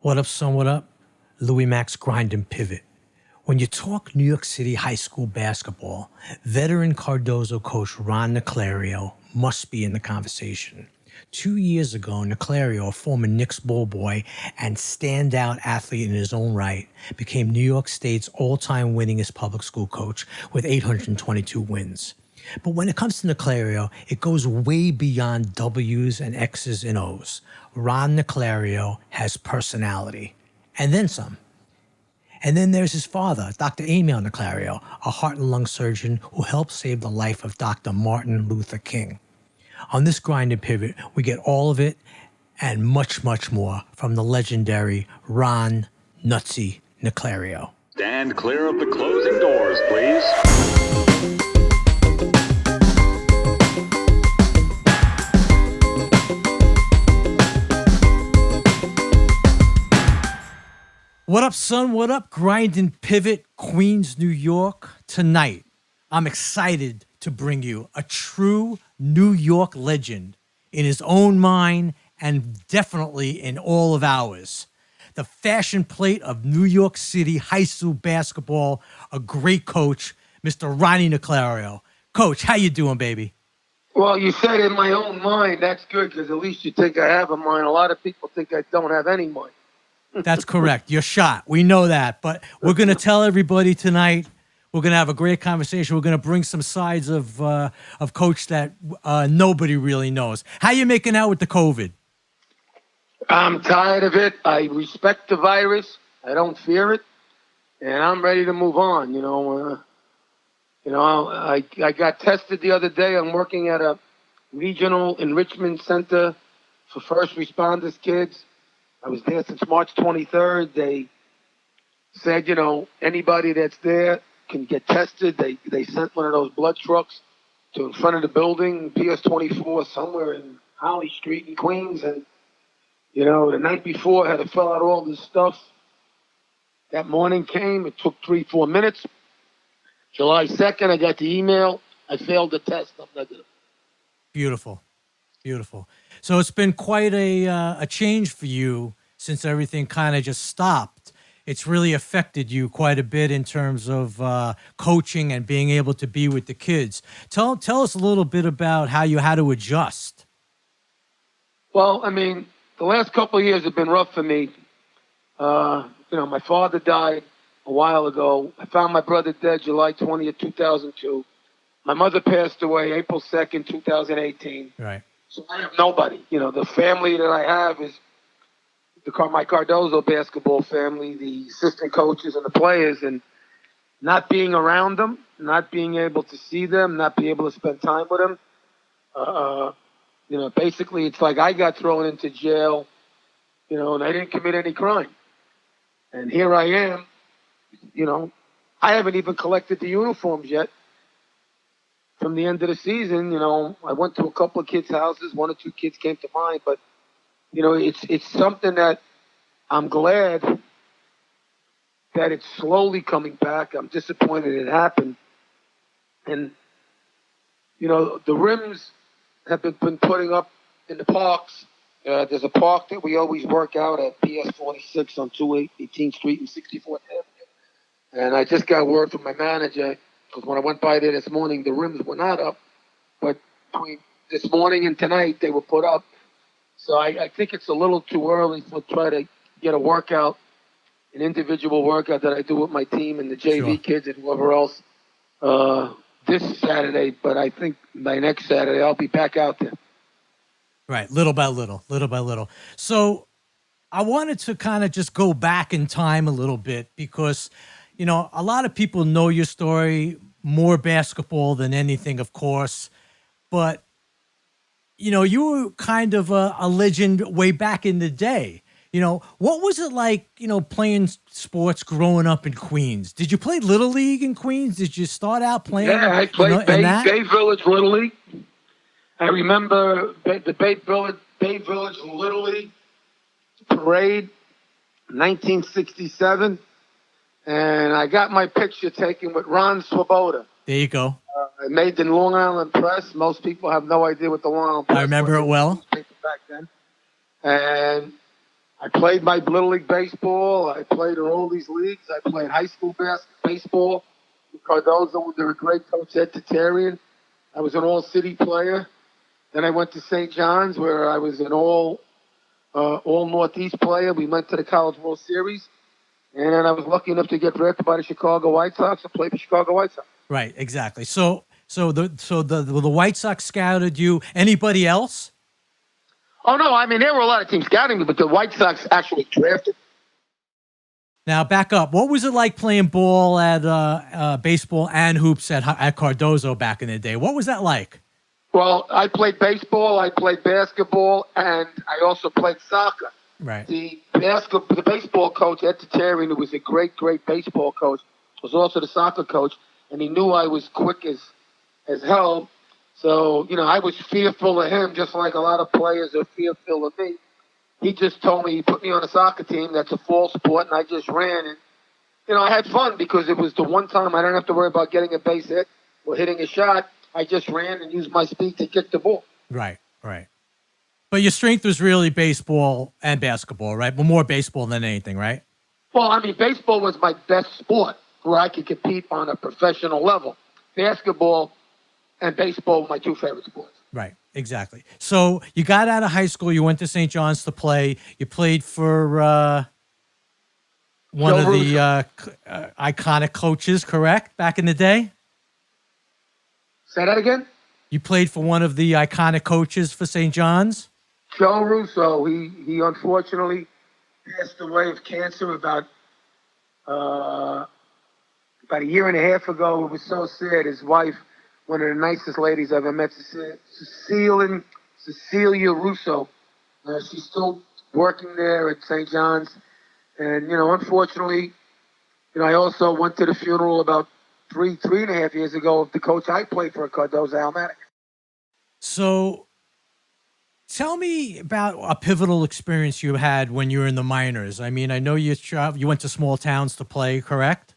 What up, son? What up? Louis Max Grind and Pivot. When you talk New York City high school basketball, veteran Cardozo coach Ron Naclerio must be in the conversation. 2 years ago, Naclerio, a former Knicks ball boy and standout athlete in his own right, became New York State's all-time winningest public school coach with 822 wins. But when it comes to Naclerio, it goes way beyond W's and X's and O's. Ron Naclerio has personality, and then some. And then there's his father, Dr. Emil Naclerio, a heart and lung surgeon who helped save the life of Dr. Martin Luther King. On this Grind and Pivot, we get all of it and much, much more from the legendary Ron Nutsy Naclerio. Stand clear of the closing doors, please. What up, son? What up? Grind and Pivot, Queens, New York. Tonight, I'm excited to bring you a true New York legend in his own mind and definitely in all of ours. The fashion plate of New York City high school basketball, a great coach, Mr. Ronnie Naclerio. Coach, how you doing, baby? Well, you said in my own mind. That's good, because at least you think I have a mind. A lot of people think I don't have any mind. That's correct. You're shot. We know that. But we're going to tell everybody tonight. We're going to have a great conversation. We're going to bring some sides of Coach that nobody really knows. How you making out with the COVID? I'm tired of it. I respect the virus. I don't fear it, and I'm ready to move on. I got tested the other day. I'm working at a regional enrichment center for first responders kids. I was there since March 23rd. They said, anybody that's there can get tested. They sent one of those blood trucks to in front of the building, PS 24, somewhere in Holly Street in Queens. And, the night before, I had to fill out all this stuff. That morning came. It took 3-4 minutes. July 2nd, I got the email. I failed the test. I'm negative. Beautiful. Beautiful. So it's been quite a change for you since everything kind of just stopped. It's really affected you quite a bit in terms of coaching and being able to be with the kids. Tell us a little bit about how you had to adjust. Well, the last couple of years have been rough for me. My father died a while ago. I found my brother dead July 20th, 2002. My mother passed away April 2nd, 2018. Right. So I have nobody. The family that I have is my Cardozo basketball family, the assistant coaches and the players, and not being around them, not being able to see them, not being able to spend time with them. Basically it's like I got thrown into jail, and I didn't commit any crime. And here I am, I haven't even collected the uniforms yet. From the end of the season, I went to a couple of kids' houses. 1 or 2 kids came to mind, but it's something that I'm glad that it's slowly coming back. I'm disappointed it happened, and the rims have been putting up in the parks. There's a park that we always work out at, PS 46 on 218th Street and 64th Avenue, and I just got word from my manager. Because when I went by there this morning, the rims were not up. But between this morning and tonight, they were put up. So I think it's a little too early to try to get a workout, an individual workout that I do with my team and the JV kids and whoever else this Saturday. But I think by next Saturday, I'll be back out there. Right, little by little. So I wanted to kind of just go back in time a little bit because – a lot of people know your story, more basketball than anything, of course. But, you were kind of a legend way back in the day. What was it like, playing sports growing up in Queens? Did you play Little League in Queens? Did you start out playing? Yeah, I played Bay Village Little League. I remember the Bay Village Little League parade, 1967. And I got my picture taken with Ron Swoboda. There you go. I made the Long Island Press. Most people have no idea what the Long Island Press was. I remember it well. Back then. And I played my Little League baseball. I played in all these leagues. I played high school baseball. Cardozo, they were a great coach, Ed Tatarian. I was an all-city player. Then I went to St. John's, where I was an all Northeast player. We went to the College World Series. And then I was lucky enough to get drafted by the Chicago White Sox and play for Chicago White Sox. Right, exactly. So the White Sox scouted you. Anybody else? Oh, no, I mean, there were a lot of teams scouting me, but the White Sox actually drafted. Now, back up. What was it like playing ball at baseball and hoops at Cardozo back in the day? What was that like? Well, I played baseball, I played basketball, and I also played soccer. Right. The baseball coach, Ed Tatarian, who was a great, great baseball coach, was also the soccer coach, and he knew I was quick as hell. So, I was fearful of him, just like a lot of players are fearful of me. He just told me, he put me on a soccer team. That's a fall sport, and I just ran. And, I had fun because it was the one time I didn't have to worry about getting a base hit or hitting a shot. I just ran and used my speed to kick the ball. Right. But your strength was really baseball and basketball, right? But more baseball than anything, right? Well, I mean, baseball was my best sport where I could compete on a professional level. Basketball and baseball were my two favorite sports. Right, exactly. So you got out of high school, you went to St. John's to play. You played for one of the iconic coaches, correct, back in the day? Say that again? You played for one of the iconic coaches for St. John's? Joe Russo. He unfortunately passed away of cancer about a year and a half ago. It was so sad. His wife, one of the nicest ladies I've ever met, Cecilia Russo. She's still working there at St. John's. And, unfortunately, I also went to the funeral about three and a half years ago of the coach I played for at Cardozo, Al Maddox. So tell me about a pivotal experience you had when you were in the minors. I mean, I know you went to small towns to play, correct?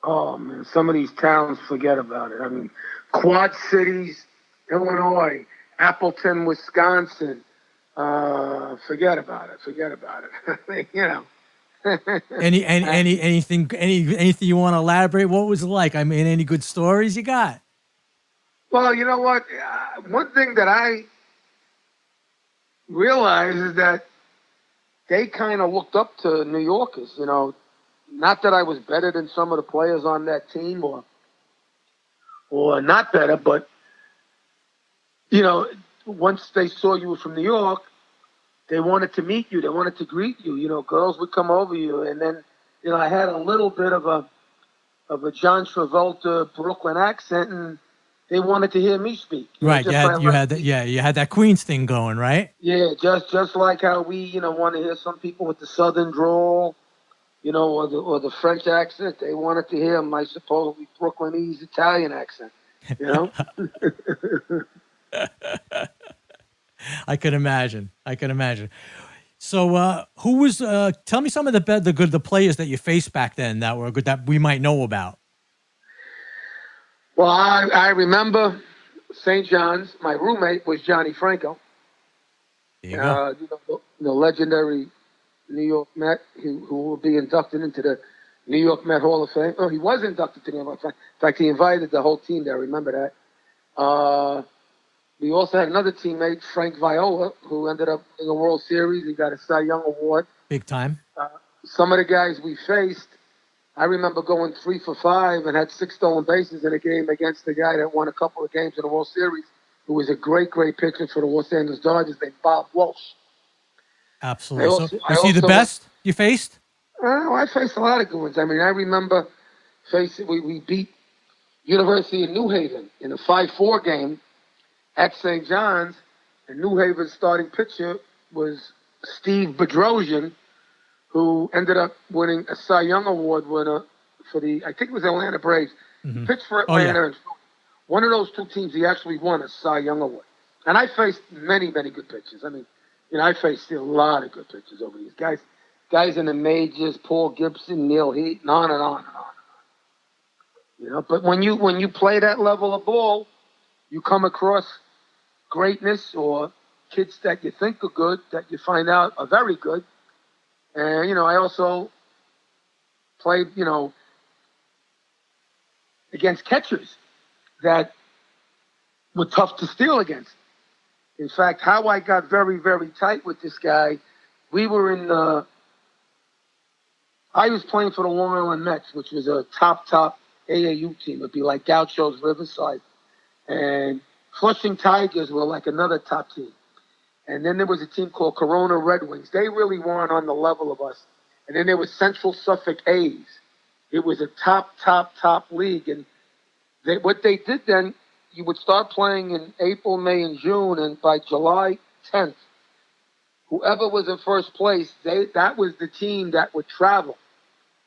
Oh, man, some of these towns, forget about it. I mean, Quad Cities, Illinois, Appleton, Wisconsin. Forget about it. Anything you want to elaborate? What was it like? I mean, any good stories you got? Well, you know what? One thing that I realized is that they kind of looked up to New Yorkers. Not that I was better than some of the players on that team, or not better, but once they saw you were from New York, they wanted to meet you. They wanted to greet you. Girls would come over you, and then I had a little bit of a John Travolta Brooklyn accent, and they wanted to hear me speak. Right. You had that Queens thing going, right? Yeah, just like how we want to hear some people with the Southern drawl, or the French accent. They wanted to hear my supposedly Brooklynese Italian accent. I can imagine. So, who was? Tell me some of the players that you faced back then that were good that we might know about. Well, I remember St. John's. My roommate was Johnny Franco. There you go. The legendary New York Met who will be inducted into the New York Met Hall of Fame. Oh, he was inducted to the Hall of Fame. In fact, he invited the whole team there. I remember that. We also had another teammate, Frank Viola, who ended up in the World Series. He got a Cy Young Award. Big time. Some of the guys we faced, I remember going 3 for 5 and had 6 stolen bases in a game against the guy that won a couple of games in the World Series, who was a great, great pitcher for the Los Angeles Dodgers named Bob Walsh. Absolutely. Was he the best you faced? I faced a lot of good ones. I mean, I remember we beat University of New Haven in a 5-4 game at St. John's, and New Haven's starting pitcher was Steve Bedrosian, who ended up winning a Cy Young Award winner for I think it was Atlanta Braves. Mm-hmm. Pitched for Atlanta. Oh, yeah. One of those two teams, he actually won a Cy Young Award. And I faced many, many good pitchers. I mean, I faced a lot of good pitchers over these guys in the majors, Paul Gibson, Neil Heaton, on and on and on. But when you play that level of ball, you come across greatness or kids that you think are good, that you find out are very good, And, I also played, against catchers that were tough to steal against. In fact, how I got very, very tight with this guy, we were I was playing for the Long Island Mets, which was a top AAU team. It'd be like Gaucho's Riverside. And Flushing Tigers were like another top team. And then there was a team called Corona Red Wings. They really weren't on the level of us. And then there was Central Suffolk A's. It was a top league. And what they did then, you would start playing in April, May, and June, and by July 10th, whoever was in first place, that was the team that would travel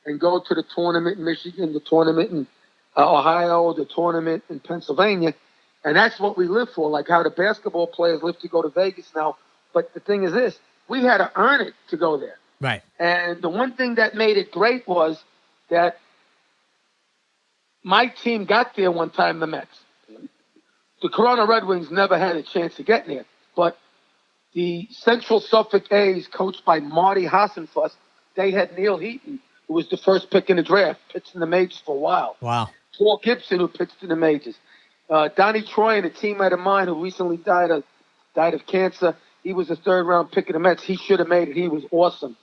and go to the tournament in Michigan, the tournament in Ohio, the tournament in Pennsylvania. And that's what we live for, like how the basketball players live to go to Vegas now. But the thing is this, we had to earn it to go there. Right. And the one thing that made it great was that my team got there one time, the Mets. The Corona Red Wings never had a chance to get there. But the Central Suffolk A's, coached by Marty Hassenfuss, they had Neil Heaton, who was the first pick in the draft, pitched in the majors for a while. Wow. Paul Gibson, who pitched in the majors. Donnie Troy, and a teammate of mine who recently died of cancer, he was a third-round pick of the Mets. He should have made it. He was awesome.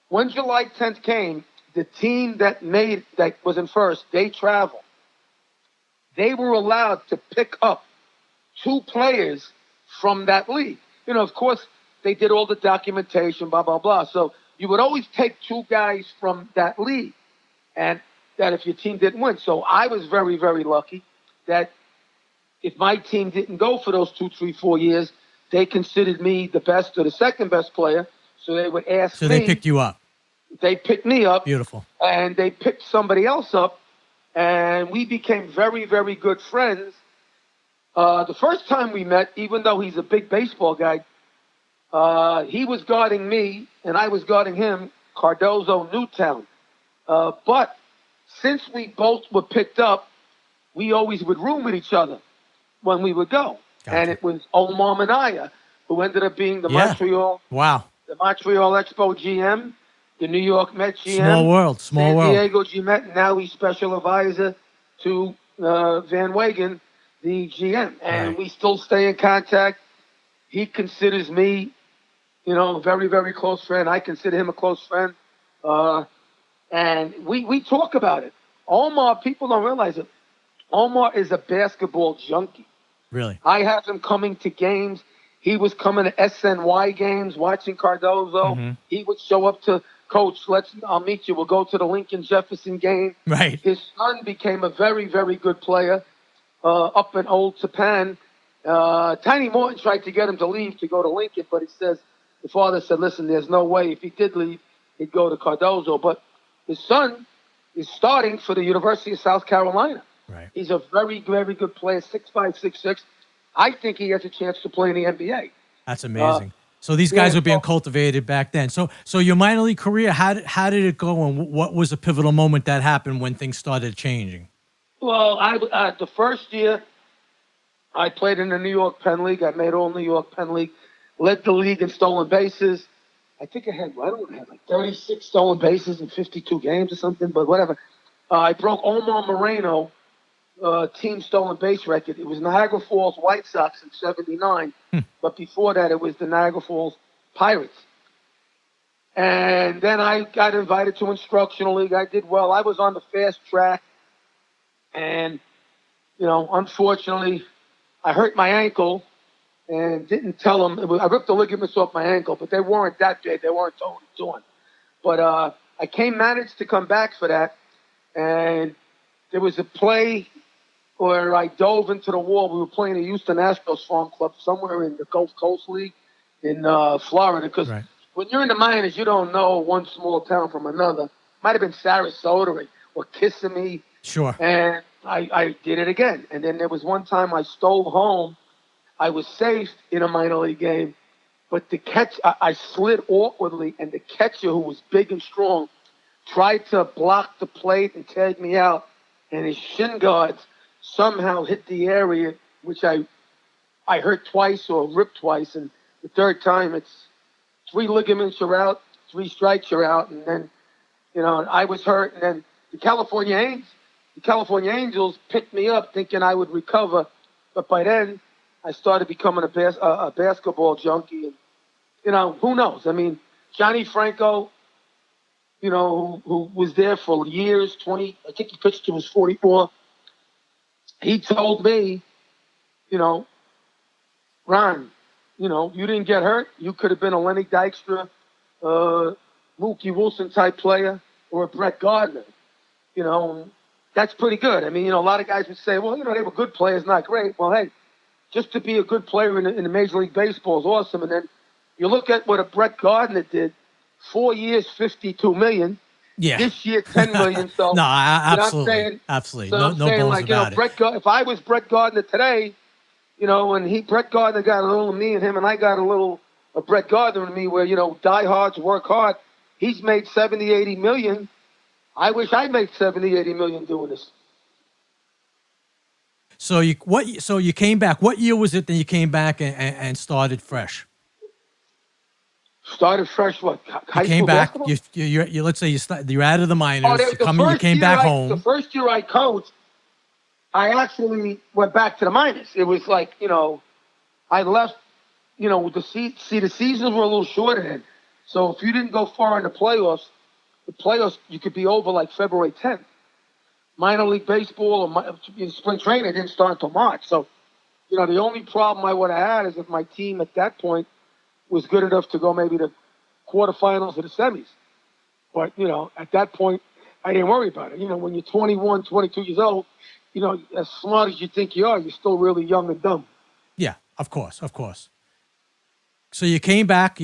When July 10th came, the team that was in first, they traveled. They were allowed to pick up 2 players from that league. Of course, they did all the documentation, blah, blah, blah. So you would always take 2 guys from that league, and that if your team didn't win. So I was very, very lucky that if my team didn't go for those 2, 3, 4 years, they considered me the best or the second best player. So they would ask me. So they picked you up. They picked me up. Beautiful. And they picked somebody else up. And we became very, very good friends. The first time we met, even though he's a big baseball guy, he was guarding me and I was guarding him, Cardozo, Newtown. But since we both were picked up, we always would room with each other when we would go. Gotcha. And it was Omar Minaya, who ended up being the Montreal Expo GM, the New York Mets GM. Small world. San Diego GM, and now he's special advisor to Van Wagen, the GM. And we still stay in contact. He considers me, a very, very close friend. I consider him a close friend. And we talk about it. Omar, people don't realize it. Omar is a basketball junkie. Really? I have him coming to games. He was coming to SNY games, watching Cardozo. Mm-hmm. He would show up to, Coach, I'll meet you. We'll go to the Lincoln Jefferson game. Right. His son became a very, very good player up in Old Japan. Tiny Morton tried to get him to leave to go to Lincoln, but the father said, listen, there's no way. If he did leave, he'd go to Cardozo. But his son is starting for the University of South Carolina. Right. He's a very, very good player, 6'5", 6'6". I think he has a chance to play in the NBA. That's amazing. So these guys were being cultivated back then. So your minor league career, how did it go, and what was a pivotal moment that happened when things started changing? Well, the first year I played in the New York Penn League. I made all New York Penn League, led the league in stolen bases. I think I had like 36 stolen bases in 52 games or something, but whatever. I broke Omar Moreno team stolen base record. It was Niagara Falls White Sox in '79, but before that it was the Niagara Falls Pirates. And then I got invited to instructional league. I did well. I was on the fast track, and unfortunately, I hurt my ankle and didn't tell them. I ripped the ligaments off my ankle, but they weren't that big. They weren't totally torn. But I managed to come back for that, and there was a play where I dove into the wall. We were playing the Houston Astros Farm Club somewhere in the Gulf Coast League in Florida. Because when you're in the minors, you don't know one small town from another. Might have been Sarasota or Kissimmee. Sure. And I did it again. And then there was one time I stole home. I was safe in a minor league game, but I slid awkwardly, and the catcher, who was big and strong, tried to block the plate and tag me out, and his shin guards somehow hit the area, which I hurt twice or ripped twice, and the third time it's 3 ligaments are out, 3 strikes are out, and then, I was hurt, and then the California Angels picked me up thinking I would recover, but by then I started becoming a basketball junkie, and who knows? I mean, Johnny Franco, who was there for years, I think he pitched to his 44. He told me, Ron, you didn't get hurt. You could have been a Lenny Dykstra, Mookie Wilson type player, or a Brett Gardner. That's pretty good. I mean, a lot of guys would say, well, they were good players, not great. Well, hey, just to be a good player in the Major League Baseball is awesome. And then you look at what a Brett Gardner did, 4 years, $52 million. Yeah. This year, $10 million. So, no, absolutely. You know what I'm saying? Absolutely. So No, I'm no saying, balls like, about it. if I was Brett Gardner today, and Brett Gardner got a little of me in him, and I got a little of Brett Gardner in me where, diehards work hard. He's made 70, 80 million. I wish I made 70, 80 million doing this. So you came back. What year was it that you came back and started fresh? Started fresh, what? High You came school back. basketball? You let's say you're out of the minors. You came back home. The first year I coached, I actually went back to the minors. It was like, I left, the seasons were a little shorter then. So if you didn't go far in the playoffs, you could be over like February 10th. Minor league baseball or spring training didn't start until March. So, the only problem I would have had is if my team at that point was good enough to go maybe to quarterfinals or the semis. But, at that point, I didn't worry about it. When you're 21, 22 years old, as smart as you think you are, you're still really young and dumb. Yeah, of course. So you came back.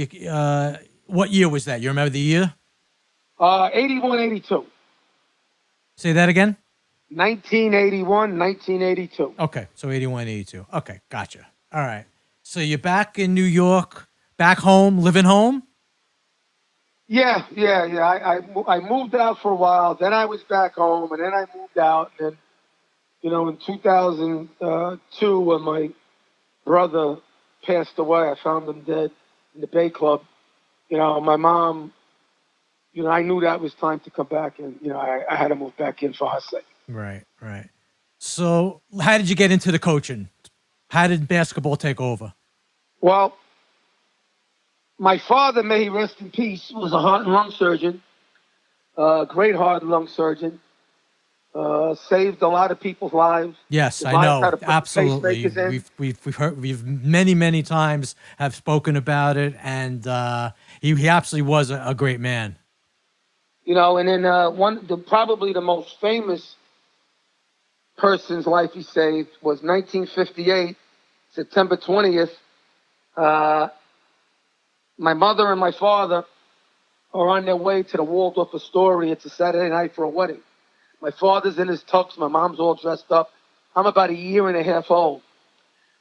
What year was that? You remember the year? 81, 82. Say that again? 1981, 1982. Okay, so 81, 82. Okay, gotcha. All right. So you're back in New York, back home, living home? Yeah. I moved out for a while. Then I was back home, and then I moved out. And then, in 2002, when my brother passed away, I found him dead in the Bay Club. My mom, I knew that was time to come back, and, I had to move back in for her sake. Right. So how did you get into the coaching? How did basketball take over? Well, my father, may he rest in peace, was a heart and lung surgeon, great heart and lung surgeon, saved a lot of people's lives. Yes, I know. Absolutely. We've many times have spoken about it, and he absolutely was a great man. And then probably the most famous person's life he saved was 1958, September 20th. My mother and my father are on their way to the Waldorf Astoria. It's a Saturday night for a wedding. My father's in his tux. My mom's all dressed up. I'm about a year and a half old.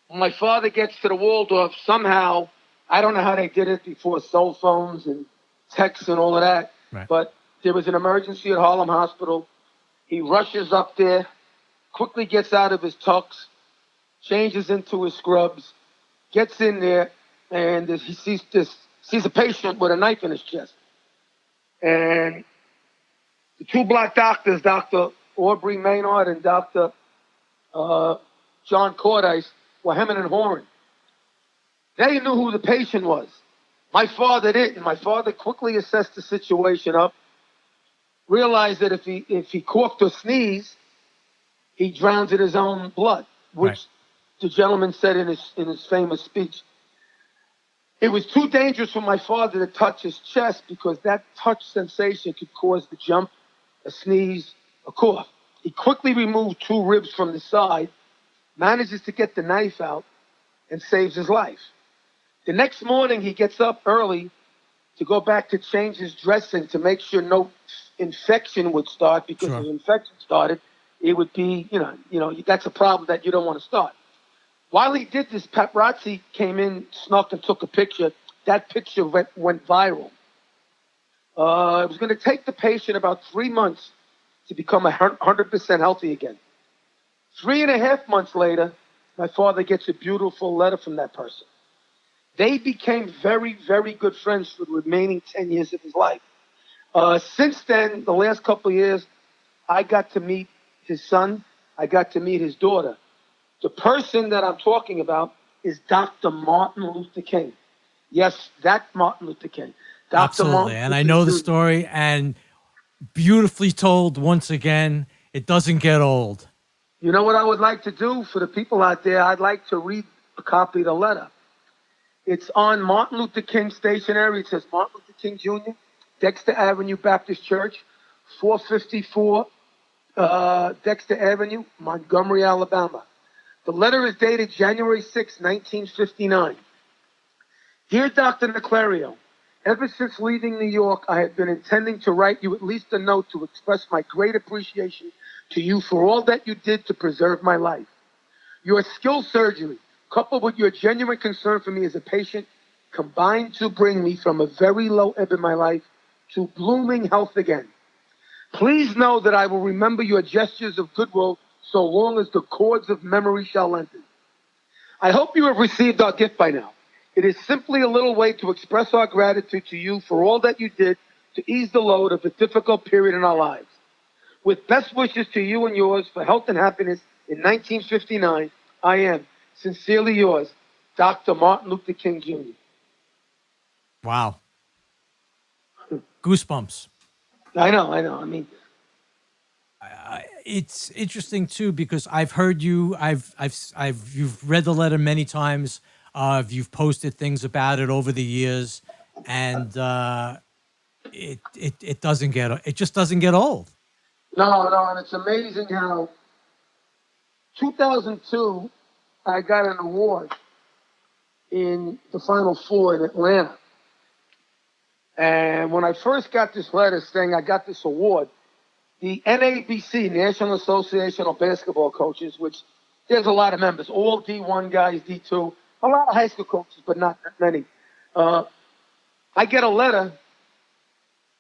When my father gets to the Waldorf, somehow, I don't know how they did it before cell phones and texts and all of that, right. But there was an emergency at Harlem Hospital. He rushes up there, quickly gets out of his tux, changes into his scrubs, gets in there, and he sees a patient with a knife in his chest. And the 2 black doctors, Dr. Aubrey Maynard and Dr. John Cordice, were hemming and hawing. They knew who the patient was. My father didn't. My father quickly assessed the situation up, realized that if he coughed or sneezed, he drowns in his own blood, which right. The gentleman said in his famous speech. It was too dangerous for my father to touch his chest because that touch sensation could cause the jump, a sneeze, a cough. He quickly removed 2 ribs from the side, manages to get the knife out, and saves his life. The next morning, he gets up early to go back to change his dressing to make sure no infection would start, because Sure. if infection started, it would be, that's a problem that you don't want to start. While he did this, paparazzi came in, snuck and took a picture. That picture went viral. It was going to take the patient about 3 months to become 100% healthy again. 3.5 months later, my father gets a beautiful letter from that person. They became very, very good friends for the remaining 10 years of his life. Since then, the last couple of years, I got to meet his son. I got to meet his daughter. The person that I'm talking about is Dr. Martin Luther King. Yes, that Martin Luther King. Dr. Absolutely. Martin And I Luther know the Jr. story, and beautifully told once again. It doesn't get old. You know what I would like to do for the people out there? I'd like to read a copy of the letter. It's on Martin Luther King stationery. It says Martin Luther King Jr., Dexter Avenue Baptist Church, 454 Dexter Avenue, Montgomery, Alabama. The letter is dated January 6, 1959. Dear Dr. Naclerio, ever since leaving New York, I have been intending to write you at least a note to express my great appreciation to you for all that you did to preserve my life. Your skilled surgery, coupled with your genuine concern for me as a patient, combined to bring me from a very low ebb in my life to blooming health again. Please know that I will remember your gestures of goodwill so long as the cords of memory shall lengthen. I hope you have received our gift by now. It is simply a little way to express our gratitude to you for all that you did to ease the load of a difficult period in our lives. With best wishes to you and yours for health and happiness in 1959, I am sincerely yours, Dr. Martin Luther King Jr. Wow. Goosebumps. I know. I mean, It's interesting too because I've heard you. You've read the letter many times. You've posted things about it over the years, and it doesn't get. It just doesn't get old. no, and it's amazing how 2002, I got an award in the Final Four in Atlanta. And when I first got this letter saying I got this award, the NABC, National Association of Basketball Coaches, which there's a lot of members, all D1 guys, D2, a lot of high school coaches, but not that many. I get a letter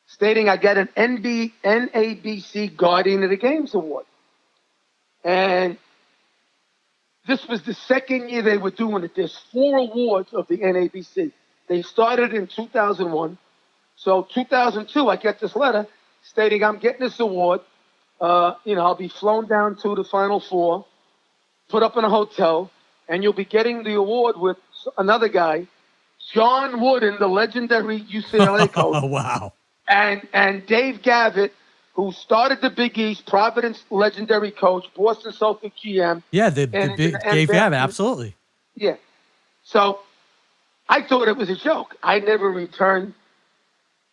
stating I get an NABC Guardian of the Games Award. And this was the second year they were doing it. There's 4 awards of the NABC. They started in 2001. So 2002, I get this letter stating I'm getting this award. I'll be flown down to the Final Four, put up in a hotel, and you'll be getting the award with another guy, John Wooden, the legendary UCLA coach. Oh, wow. And Dave Gavitt, who started the Big East, Providence legendary coach, Boston Celtics GM. Yeah, the big Dave Gavitt, absolutely. Yeah. So I thought it was a joke. I never returned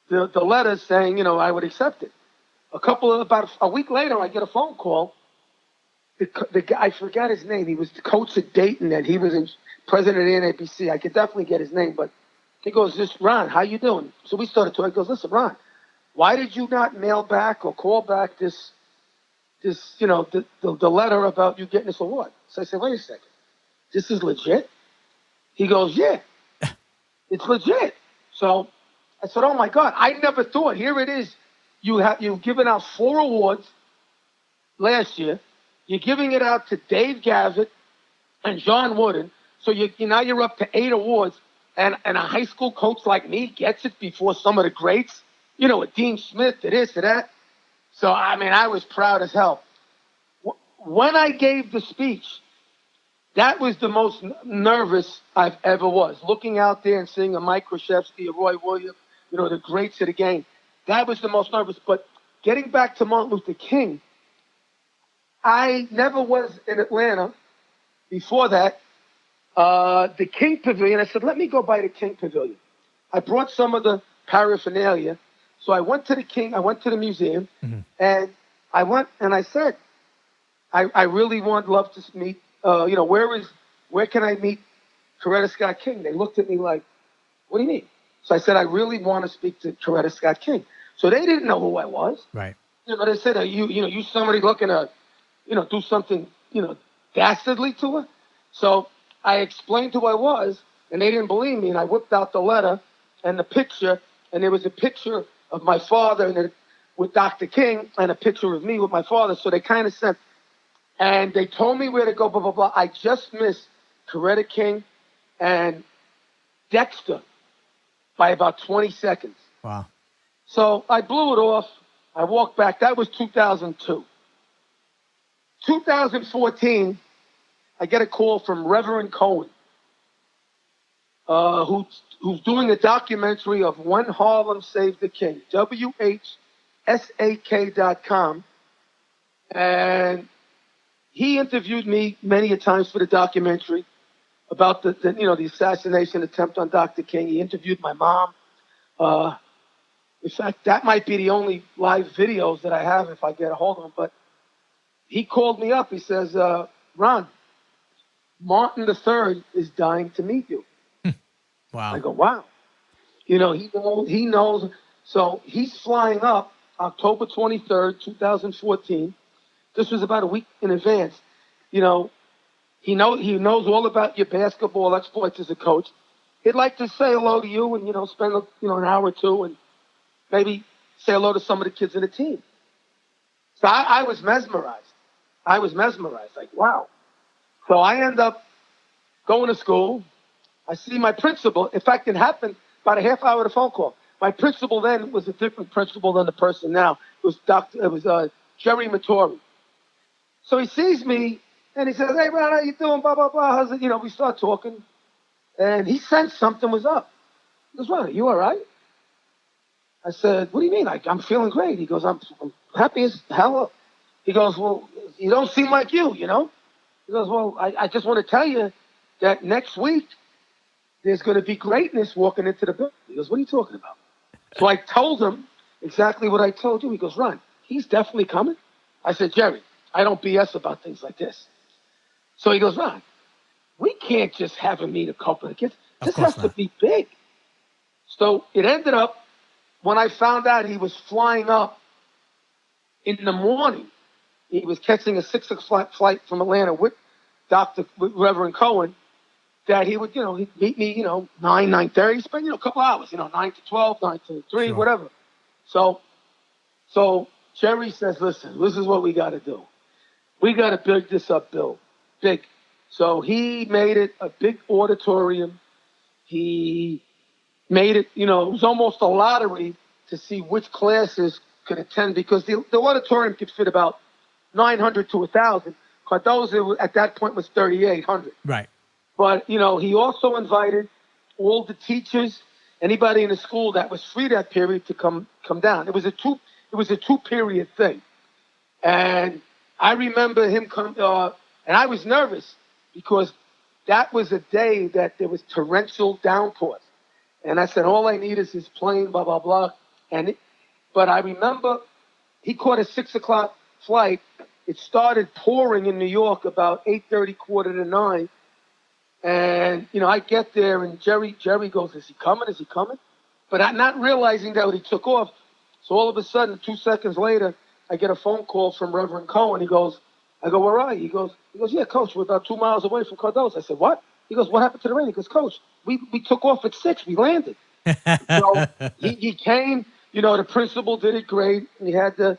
the letter saying, I would accept it. About a week later, I get a phone call. The guy, I forgot his name. He was the coach at Dayton, and he was president of the NABC. I could definitely get his name, but he goes, Ron, how you doing? So we started talking. He goes, listen, Ron, why did you not mail back or call back the letter about you getting this award? So I said, wait a second. This is legit? He goes, yeah, it's legit. So I said, oh my God, I never thought. Here it is. You've given out 4 awards last year. You're giving it out to Dave Gavitt and John Wooden. So now you're up to 8 awards. And a high school coach like me gets it before some of the greats. A Dean Smith, to this, to that. So, I was proud as hell. When I gave the speech, that was the most nervous I've ever was. Looking out there and seeing a Mike Krzyzewski, a Roy Williams, the greats of the game. That was the most nervous. But getting back to Martin Luther King, I never was in Atlanta before that. The King Pavilion, I said, let me go by the King Pavilion. I brought some of the paraphernalia. So I went to the museum, and I went and I said, I really love to meet, where can I meet Coretta Scott King? They looked at me like, what do you mean? So I said, I really want to speak to Coretta Scott King. So they didn't know who I was. Right. They said, you somebody looking to, do something, dastardly to her? So I explained who I was, and they didn't believe me, and I whipped out the letter and the picture, and there was a picture of my father with Dr. King and a picture of me with my father. So they kind of sent, and they told me where to go, blah, blah, blah. I just missed Coretta King and Dexter by about 20 seconds. Wow. So I blew it off. I walked back. That was 2002. 2014, I get a call from Reverend Cohen, who's doing a documentary of When Harlem Saved the King, WHSAK.com. And he interviewed me many a times for the documentary about the assassination attempt on Dr. King. He interviewed my mom. In fact, that might be the only live videos that I have if I get a hold of him. But he called me up. He says, Ron, Martin III is dying to meet you. Wow. I go, wow. He knows. So he's flying up October 23rd, 2014. This was about a week in advance. He knows all about your basketball exploits as a coach. He'd like to say hello to you and, spend, an hour or two and maybe say hello to some of the kids in the team. So I was mesmerized. Like, wow. So I end up going to school. I see my principal. In fact, it happened about a half hour of the phone call. My principal then was a different principal than the person now. It was Jerry Mattori. So he sees me and he says, "Hey, Ron, how you doing? Blah, blah, blah." How's it? We start talking. And he sensed something was up. He goes, "Ron, are you all right?" I said, "What do you mean? I'm feeling great." He goes, I'm happy as hell. He goes, "Well, you don't seem like you, He goes, "Well, I just want to tell you that next week there's going to be greatness walking into the building." He goes, "What are you talking about?" So I told him exactly what I told you. He goes, "Ron, he's definitely coming." I said, "Jerry, I don't BS about things like this." So he goes, "Ron, we can't just have him meet a couple of kids. This has to be big." So it ended up, when I found out he was flying up in the morning, he was catching a 6 o'clock flight from Atlanta with Reverend Cohen, that he would, he'd meet me, 9:30, spend, a couple hours, 9 to 12, 9 to 3, Sure. whatever. So Jerry says, "Listen, this is what we got to do. We got to build this up, Bill. Big." So he made it a big auditorium. He made it, it was almost a lottery to see which classes could attend, because the auditorium could fit about 900 to 1,000. Cardozo at that point was 3,800. Right. But, he also invited all the teachers, anybody in the school that was free that period, to come down. It was a two-period thing. And I remember him come, and I was nervous because that was a day that there was torrential downpours. And I said, all I need is this plane, blah, blah, blah. But I remember he caught a 6 o'clock flight. It started pouring in New York about 8:30, quarter to 9. And, I get there and Jerry goes, "Is he coming? Is he coming?" But I'm not realizing that when he took off. So all of a sudden, 2 seconds later, I get a phone call from Reverend Cohen. He goes, I go, "Where are you?" He goes, "Yeah, Coach, we're about 2 miles away from Cardozo." I said, "What?" He goes, "What happened to the rain?" He goes, "Coach, we took off at 6. We landed." So he came, the principal did it great. We had the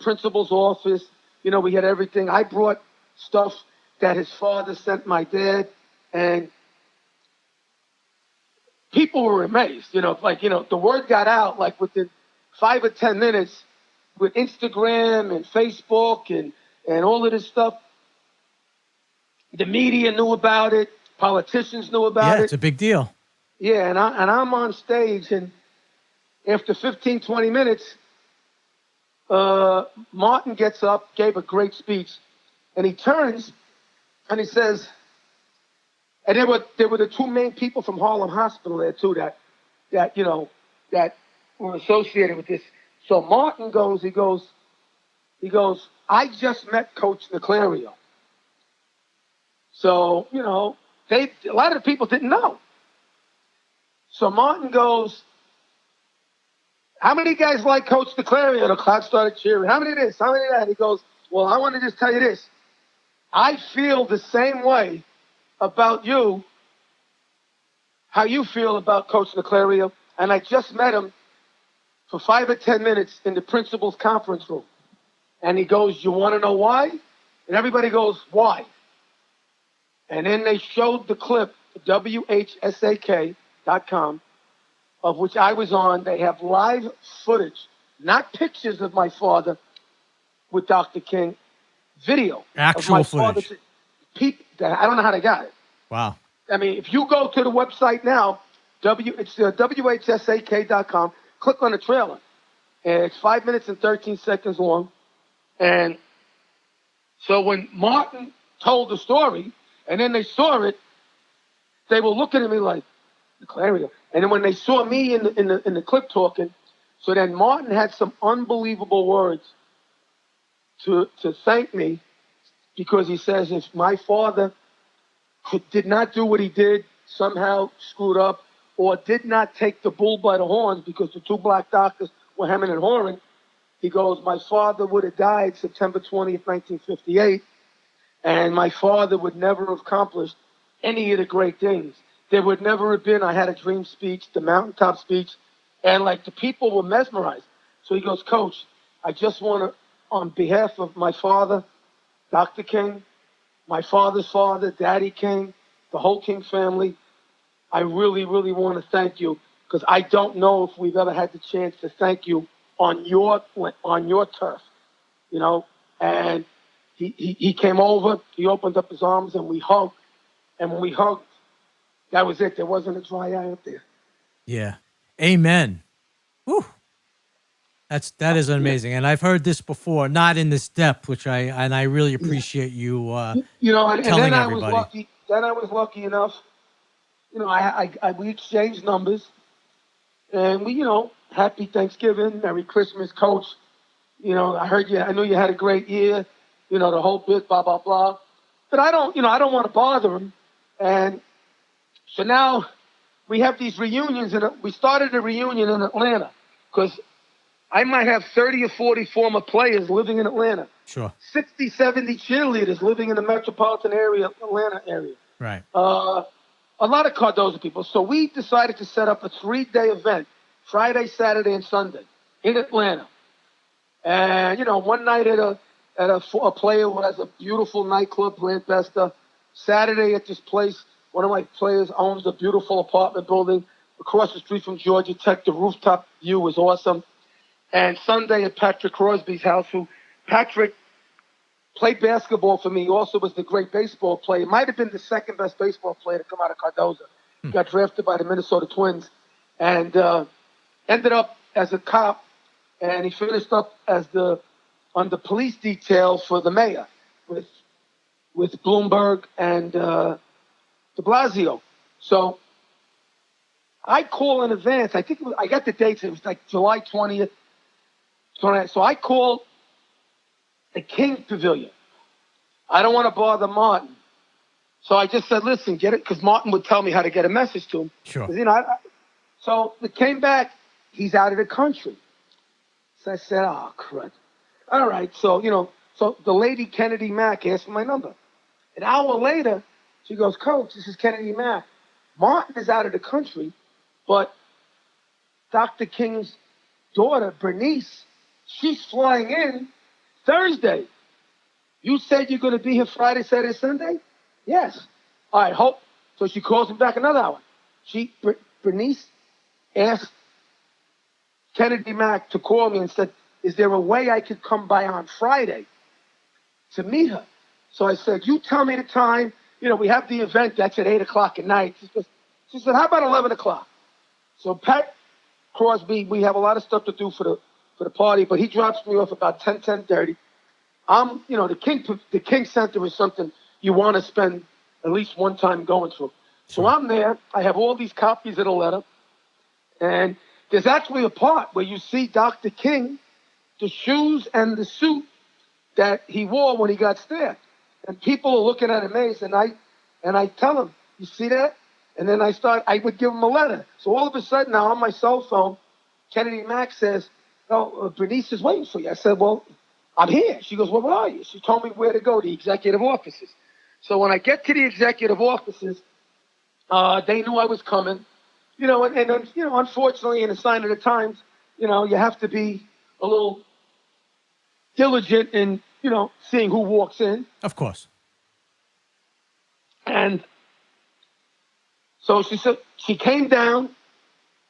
principal's office. We had everything. I brought stuff that his father sent my dad. And people were amazed, the word got out like within 5 or 10 minutes with Instagram and Facebook and all of this stuff. The media knew about it. Politicians knew about it. Yeah, it's a big deal. Yeah, and I'm on stage, and after 15, 20 minutes, Martin gets up, gave a great speech, and he turns and he says, and there were the two main people from Harlem Hospital there too that were associated with this. So Martin goes, he goes, "I just met Coach Naclerio." So, a lot of the people didn't know. So Martin goes, "How many guys like Coach Naclerio?" The crowd started cheering. "How many this? How many that?" He goes, "Well, I want to just tell you this. I feel the same way about you, how you feel about Coach Naclerio, and I just met him for 5 or 10 minutes in the principal's conference room." And he goes, "You want to know why?" And everybody goes, "Why?" And then they showed the clip, WHSAK, MLK.com, of which I was on. They have live footage, not pictures of my father with Dr. King, video of my Actual father. footage. I don't know how they got it. Wow. I mean, if you go to the website now, it's WHSAK.com, click on the trailer. And it's 5 minutes and 13 seconds long. And so when Martin told the story, and then they saw it, they were looking at me like, Naclerio. And then when they saw me in the clip talking, so then Martin had some unbelievable words to thank me, because he says if my father did not do what he did, somehow screwed up, or did not take the bull by the horns because the two black doctors were hemming and hawing, he goes, my father would have died September 20th, 1958, and my father would never have accomplished any of the great things. There would never have been, I had a dream speech, the mountaintop speech, and like the people were mesmerized. So he goes, Coach, I just want to, on behalf of my father, Dr. King, my father's father, Daddy King, the whole King family, I really, really want to thank you, because I don't know if we've ever had the chance to thank you on your turf, you know. And he came over, he opened up his arms, and we hugged. And when we hugged, that was it. There wasn't a dry eye up there. Yeah. Amen. Whew. That is amazing. And I've heard this before, not in this depth, which I really appreciate you You know, and telling then I everybody. was lucky. Then I was lucky enough. You know, we exchanged numbers, and we, you know, happy Thanksgiving, Merry Christmas, Coach. You know, I knew you had a great year. You know, the whole bit, blah blah blah. But I don't want to bother him. And so now we have these reunions, and we started a reunion in Atlanta, because I might have 30 or 40 former players living in Atlanta. Sure. 60, 70 cheerleaders living in the metropolitan area, Atlanta area. Right. A lot of Cardozo people. So we decided to set up a 3-day event, Friday, Saturday, and Sunday in Atlanta. And, you know, one night at a player who has a beautiful nightclub, Plant Vesta. Saturday at this place, one of my players owns a beautiful apartment building across the street from Georgia Tech. The rooftop view is awesome. And Sunday at Patrick Crosby's house, who Patrick played basketball for me. He also was the great baseball player. Might have been the second best baseball player to come out of Cardozo. Got drafted by the Minnesota Twins, and ended up as a cop, and he finished up as on the police detail for the mayor with Bloomberg and de Blasio. So I call in advance. I got the dates. It was like July 20th. So I called the King Pavilion. I don't want to bother Martin. So I just said, listen, get it, because Martin would tell me how to get a message to him. Sure. You know, so it came back, he's out of the country. So I said, oh, crud. All right, so, you know, so the lady Kennedy Mack asked for my number. An hour later, she goes, Coach, this is Kennedy Mack. Martin is out of the country, but Dr. King's daughter, Bernice, she's flying in Thursday. You said you're going to be here Friday, Saturday, Sunday? Yes. All right, hope. So she calls him back another hour. Bernice asked Kennedy Mack to call me and said, is there a way I could come by on Friday to meet her? So I said, you tell me the time. You know, we have the event that's at 8 o'clock at night. She said, how about 11 o'clock? So Pat Crosby, we have a lot of stuff to do for the party, but he drops me off about 10:30. You know, the King Center is something you want to spend at least one time going through. So I'm there. I have all these copies of the letter. And there's actually a part where you see Dr. King, the shoes and the suit that he wore when he got stabbed. And people are looking at him amazed. And I tell them, you see that? And then I would give him a letter. So all of a sudden now on my cell phone, Kennedy Mack says, oh, Bernice is waiting for you. I said, well, I'm here. She goes, well, where are you? She told me where to go, the executive offices. So when I get to the executive offices, they knew I was coming. You know, and you know, unfortunately, in a sign of the times, you know, you have to be a little diligent in, you know, seeing who walks in. Of course. And So she said she came down,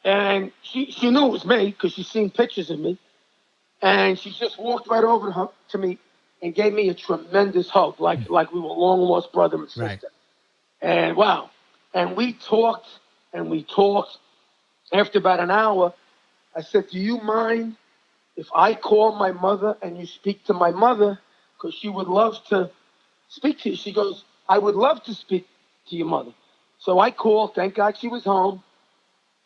and she knew it was me because she's seen pictures of me, and she just walked right over to me and gave me a tremendous hug, like we were long lost brother and sister. Right. And wow, and we talked and we talked. After about an hour, I said, "Do you mind if I call my mother and you speak to my mother, because she would love to speak to you?" She goes, "I would love to speak to your mother." So I called. Thank God she was home.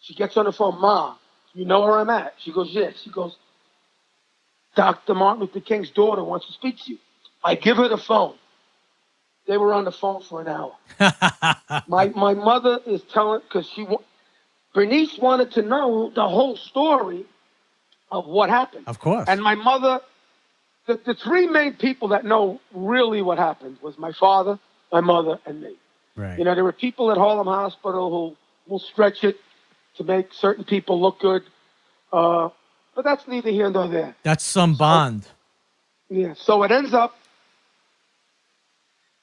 She gets on the phone. "Ma, you know where I'm at?" She goes, "Yes." She goes, "Dr. Martin Luther King's daughter wants to speak to you." I give her the phone. They were on the phone for an hour. My mother is telling, because Bernice wanted to know the whole story of what happened. Of course. And my mother, the three main people that know really what happened was my father, my mother, and me. Right. You know, there were people at Harlem Hospital who will stretch it to make certain people look good. But that's neither here nor there. That's some bond. Yeah. So it ends up,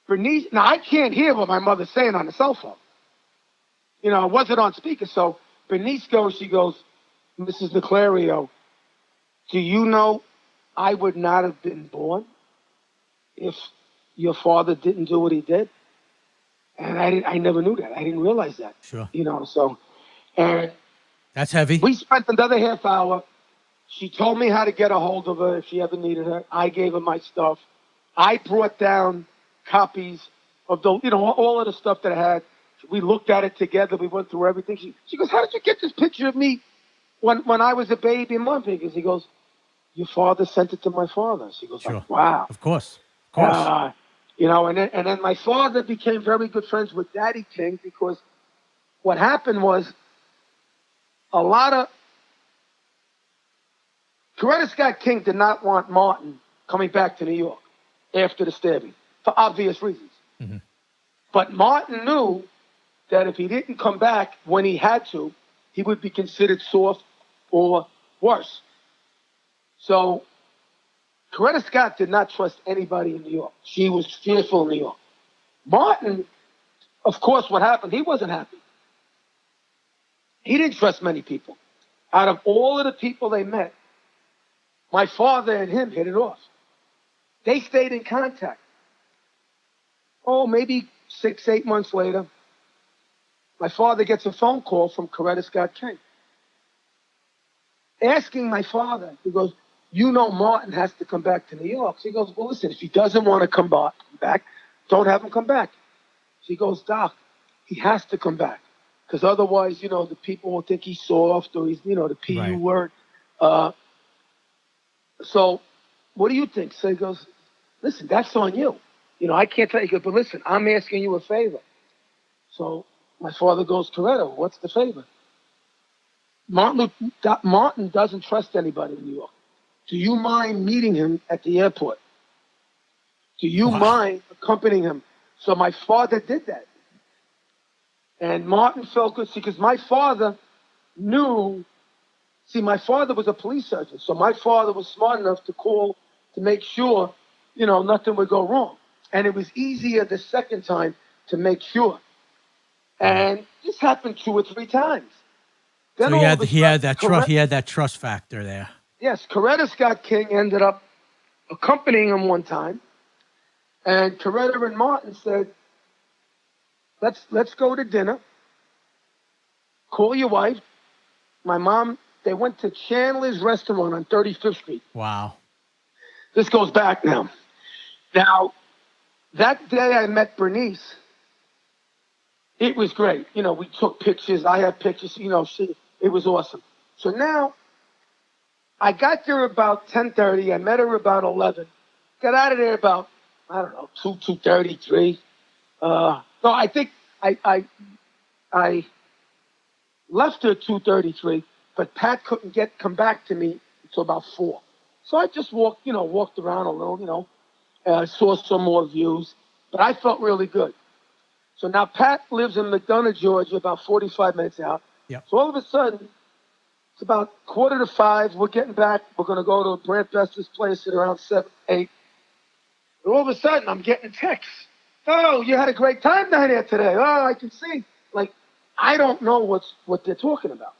Bernice, now I can't hear what my mother's saying on the cell phone. You know, it wasn't on speaker. So Bernice goes, she goes, "Mrs. Naclerio, do you know I would not have been born if your father didn't do what he did?" And I never knew that. I didn't realize that. Sure. You know, so, and That's heavy. we spent another half hour. She told me how to get a hold of her if she ever needed her. I gave her my stuff. I brought down copies of all of the stuff that I had. We looked at it together. We went through everything. She goes, "How did you get this picture of me when I was a baby in Mumford?" He goes, "Your father sent it to my father." She goes, Sure. like, "Wow." Of course. Of course. You know, and then my father became very good friends with Daddy King, because what happened was a lot of Coretta Scott King did not want Martin coming back to New York after the stabbing for obvious reasons. Mhm. But Martin knew that if he didn't come back when he had to, he would be considered soft or worse. So Coretta Scott did not trust anybody in New York. She was fearful in New York. Martin, of course, what happened, he wasn't happy. He didn't trust many people. Out of all of the people they met, my father and him hit it off. They stayed in contact. Oh, maybe 6, 8 months later, my father gets a phone call from Coretta Scott King asking my father, he goes, "You know Martin has to come back to New York." She goes, "Well, listen, if he doesn't want to come back, don't have him come back." She goes, "Doc, he has to come back, because otherwise, the people will think he's soft, or he's, the PU Right. word. So what do you think?" So he goes, "Listen, that's on you. I can't tell you." He goes, "But listen, I'm asking you a favor." So my father goes, "Coretta, what's the favor?" Martin doesn't trust anybody in New York. Do you mind meeting him at the airport? Do you mind accompanying him? So my father did that. And Martin felt good because my father knew. See, my father was a police sergeant, so my father was smart enough to call to make sure, nothing would go wrong. And it was easier the second time to make sure. And this happened 2 or 3 times. Then So he had that trust. Coretta, He had that trust factor there. yes, Coretta Scott King ended up accompanying him one time, and Coretta and Martin said, "Let's go to dinner. Call your wife." My mom. They went to Chandler's Restaurant on 35th Street. Wow. This goes back now. Now, that day I met Bernice. It was great. We took pictures. I had pictures. It was awesome. So now, I got there about 10:30. I met her about 11. Got out of there about, I don't know, 2:30, 3. No, I think I left her at 2:33, but Pat couldn't come back to me until about 4. So I just walked around a little, saw some more views, but I felt really good. So now Pat lives in McDonough, Georgia, about 45 minutes out. Yep. So all of a sudden, it's about 4:45. We're getting back. We're going to go to Brant Bestor's place at around 7, 8. And all of a sudden, I'm getting texts. "Oh, you had a great time down here today. Oh, I can see." Like, I don't know what they're talking about.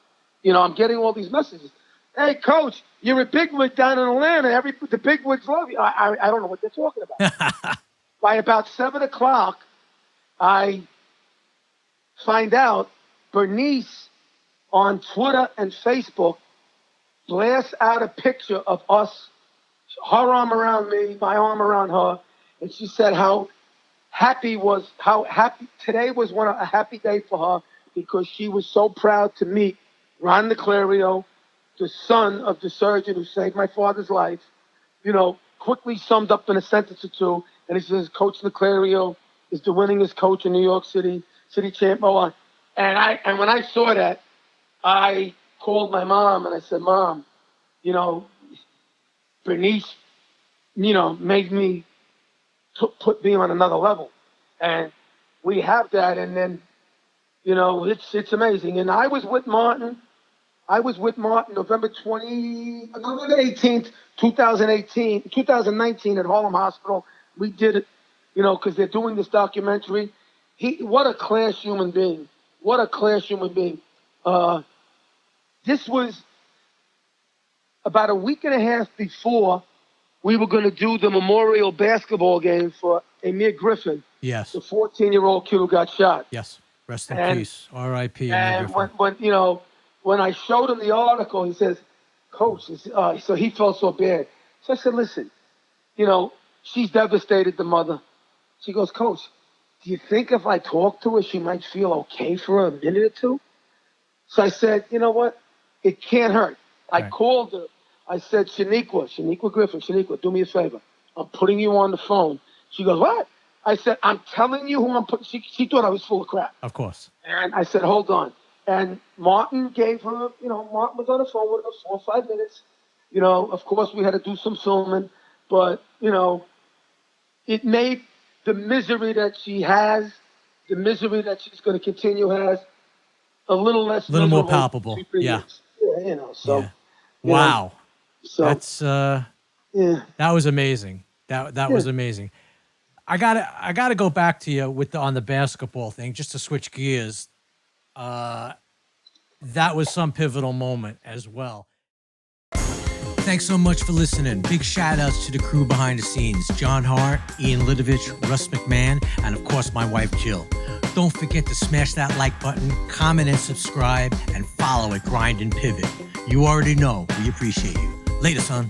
I'm getting all these messages. Hey, coach, you're a bigwig down in Atlanta. The bigwigs love you. I don't know what they're talking about. By about 7 o'clock, I find out Bernice on Twitter and Facebook blasts out a picture of us, her arm around me, my arm around her, and she said how happy today was a happy day for her because she was so proud to meet Ron Naclerio, the son of the surgeon who saved my father's life. Quickly summed up in a sentence or two, and he says, Coach Naclerio is the winningest coach in New York City champ. And when I saw that, I called my mom and I said, Mom, Bernice, made me put me on another level. And we have that, and then, it's amazing. And I was with Martin November 18th, 2019 at Harlem Hospital. We did it, because they're doing this documentary. What a class human being. What a class human being. This was about a week and a half before we were going to do the memorial basketball game for Amir Griffin. Yes. The 14-year-old kid who got shot. Yes. Rest in peace. R.I.P. And when I showed him the article, he says, Coach, so he felt so bad. So I said, listen, she's devastated, the mother. She goes, Coach, do you think if I talk to her, she might feel okay for a minute or two? So I said, you know what? It can't hurt. I called her. I said, Shaniqua Griffin, do me a favor. I'm putting you on the phone. She goes, what? I said, I'm telling you who I'm putting. She thought I was full of crap. Of course. And I said, hold on. And Martin gave her, Martin was on the phone with her 4 or 5 minutes. Of course we had to do some filming, but, it made the misery that she has, the misery that she's going to continue has, a little less. A little more palpable. Yeah. Yeah, so. Yeah. Wow. So that's that was amazing. That was amazing. I gotta go back to you on the basketball thing, just to switch gears. That was some pivotal moment as well. Thanks so much for listening. Big shout outs to the crew behind the scenes, John Hart, Ian Lidovich, Russ McMahon, and of course my wife Jill. Don't forget to smash that like button, comment and subscribe, and follow at Grind and Pivot. You already know we appreciate you. Later, son.